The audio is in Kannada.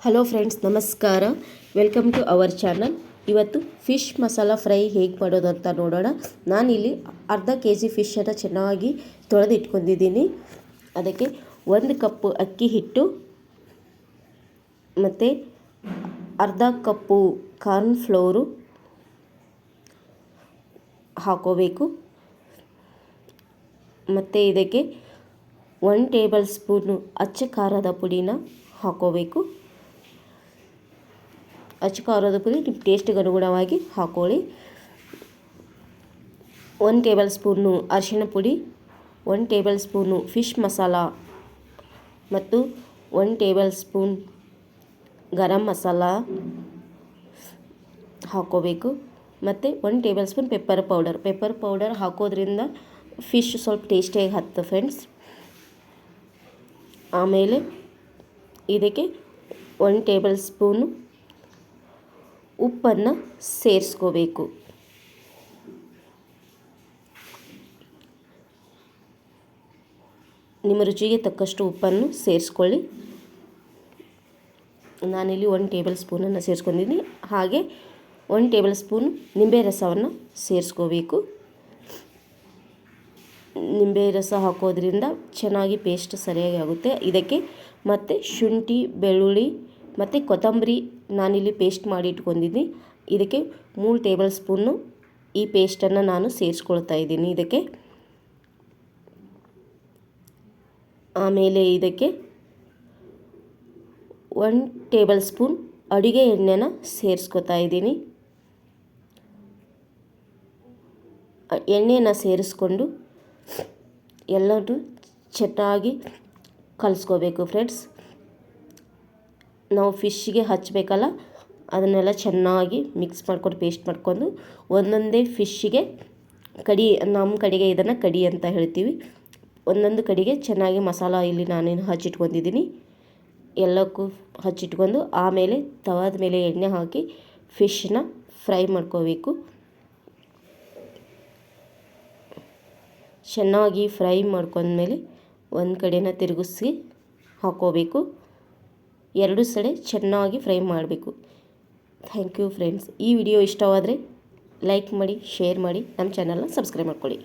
ಹಲೋ ಫ್ರೆಂಡ್ಸ್, ನಮಸ್ಕಾರ. Welcome to our channel. ಇವತ್ತು ಫಿಶ್ ಮಸಾಲ ಫ್ರೈ ಹೇಗೆ ಮಾಡೋದು ಅಂತ ನೋಡೋಣ. ನಾನಿಲ್ಲಿ ಅರ್ಧ ಕೆಜಿ ಫಿಶನ್ನು ಚೆನ್ನಾಗಿ ತೊಳೆದು ಇಟ್ಕೊಂಡಿದ್ದೀನಿ. ಅದಕ್ಕೆ 1 ಕಪ್ ಅಕ್ಕಿ ಹಿಟ್ಟು ಮತ್ತು ಅರ್ಧ ಕಪ್ಪು ಕಾರ್ನ್ ಫ್ಲೋರು ಹಾಕೋಬೇಕು. ಮತ್ತು ಇದಕ್ಕೆ 1 ಟೇಬಲ್ ಸ್ಪೂನು ಅಚ್ಚ ಖಾರದ ಪುಡಿನ ಹಾಕೋಬೇಕು. ಅಚ್ಚ ಖಾರದ ಪುಡಿ ನಿಮ್ಮ ಟೇಸ್ಟಿಗೆ ಅನುಗುಣವಾಗಿ ಹಾಕೊಳ್ಳಿ. 1 ಟೇಬಲ್ ಸ್ಪೂನು ಅರಿಶಿಣ ಪುಡಿ, 1 ಟೇಬಲ್ ಸ್ಪೂನು ಫಿಶ್ ಮಸಾಲ ಮತ್ತು 1 ಟೇಬಲ್ ಸ್ಪೂನ್ ಗರಂ ಮಸಾಲ ಹಾಕೋಬೇಕು. ಮತ್ತು 1 ಟೇಬಲ್ ಸ್ಪೂನ್ ಪೆಪ್ಪರ್ ಪೌಡರ್ ಹಾಕೋದ್ರಿಂದ ಫಿಶ್ ಸ್ವಲ್ಪ ಟೇಸ್ಟಿಯಾಗಿ ಹತ್ತು ಫ್ರೆಂಡ್ಸ್. ಆಮೇಲೆ ಇದಕ್ಕೆ 1 ಟೇಬಲ್ ಸ್ಪೂನು ಉಪ್ಪನ್ನು ಸೇರಿಸ್ಕೋಬೇಕು. ನಿಮ್ಮ ರುಚಿಗೆ ತಕ್ಕಷ್ಟು ಉಪ್ಪನ್ನು ಸೇರಿಸ್ಕೊಳ್ಳಿ. ನಾನಿಲ್ಲಿ 1 ಟೇಬಲ್ ಸ್ಪೂನನ್ನು ಸೇರಿಸ್ಕೊಂಡಿದ್ದೀನಿ. ಹಾಗೆ 1 ಟೇಬಲ್ ಸ್ಪೂನ್ ನಿಂಬೆ ರಸವನ್ನು ಸೇರಿಸ್ಕೋಬೇಕು. ನಿಂಬೆ ರಸ ಹಾಕೋದ್ರಿಂದ ಚೆನ್ನಾಗಿ ಪೇಸ್ಟ್ ಸರಿಯಾಗಿ ಆಗುತ್ತೆ. ಇದಕ್ಕೆ ಮತ್ತು ಶುಂಠಿ, ಬೆಳ್ಳುಳ್ಳಿ ಮತ್ತು ಕೊತ್ತಂಬರಿ ನಾನಿಲ್ಲಿ ಪೇಸ್ಟ್ ಮಾಡಿ ಇಟ್ಕೊಂಡಿದ್ದೀನಿ. ಇದಕ್ಕೆ 3 ಟೇಬಲ್ ಸ್ಪೂನು ಈ ಪೇಸ್ಟನ್ನು ನಾನು ಸೇರಿಸ್ಕೊಳ್ತಾ ಇದ್ದೀನಿ ಇದಕ್ಕೆ. ಆಮೇಲೆ ಇದಕ್ಕೆ 1 ಟೇಬಲ್ ಸ್ಪೂನ್ ಅಡುಗೆ ಎಣ್ಣೆನ ಸೇರಿಸ್ಕೊತಾ ಇದ್ದೀನಿ. ಎಣ್ಣೆನ ಸೇರಿಸ್ಕೊಂಡು ಎಲ್ಲದೂ ಚೆನ್ನಾಗಿ ಕಲಿಸ್ಕೋಬೇಕು ಫ್ರೆಂಡ್ಸ್. ನಾವು ಫಿಶ್ಗೆ ಹಚ್ಚಬೇಕಲ್ಲ, ಅದನ್ನೆಲ್ಲ ಚೆನ್ನಾಗಿ ಮಿಕ್ಸ್ ಮಾಡ್ಕೊಂಡು ಪೇಸ್ಟ್ ಮಾಡ್ಕೊಂಡು ಒಂದೊಂದೇ ಫಿಶ್ಶಿಗೆ ಕಡಿ, ನಮ್ಮ ಕಡೆಗೆ ಇದನ್ನು ಕಡಿ ಅಂತ ಹೇಳ್ತೀವಿ. ಒಂದೊಂದು ಕಡೆಗೆ ಚೆನ್ನಾಗಿ ಮಸಾಲ ಇಲ್ಲಿ ನಾನೇನು ಹಚ್ಚಿಟ್ಕೊಂಡಿದ್ದೀನಿ. ಎಲ್ಲಕ್ಕೂ ಹಚ್ಚಿಟ್ಕೊಂಡು ಆಮೇಲೆ ತವಾದ ಮೇಲೆ ಎಣ್ಣೆ ಹಾಕಿ ಫಿಶ್ನ ಫ್ರೈ ಮಾಡ್ಕೋಬೇಕು. ಚೆನ್ನಾಗಿ ಫ್ರೈ ಮಾಡ್ಕೊಂಡ್ಮೇಲೆ ಒಂದು ಕಡೆನ ತಿರುಗಿಸಿ ಹಾಕೋಬೇಕು. 2 ಸಲ ಚೆನ್ನಾಗಿ ಫ್ರೈ ಮಾಡಬೇಕು. Thank you friends. ಈ ವಿಡಿಯೋ ಇಷ್ಟವಾದರೆ ಲೈಕ್ ಮಾಡಿ, ಶೇರ್ ಮಾಡಿ, ನಮ್ಮ ಚಾನಲ್ನ ಸಬ್ಸ್ಕ್ರೈಬ್ ಮಾಡ್ಕೊಳ್ಳಿ.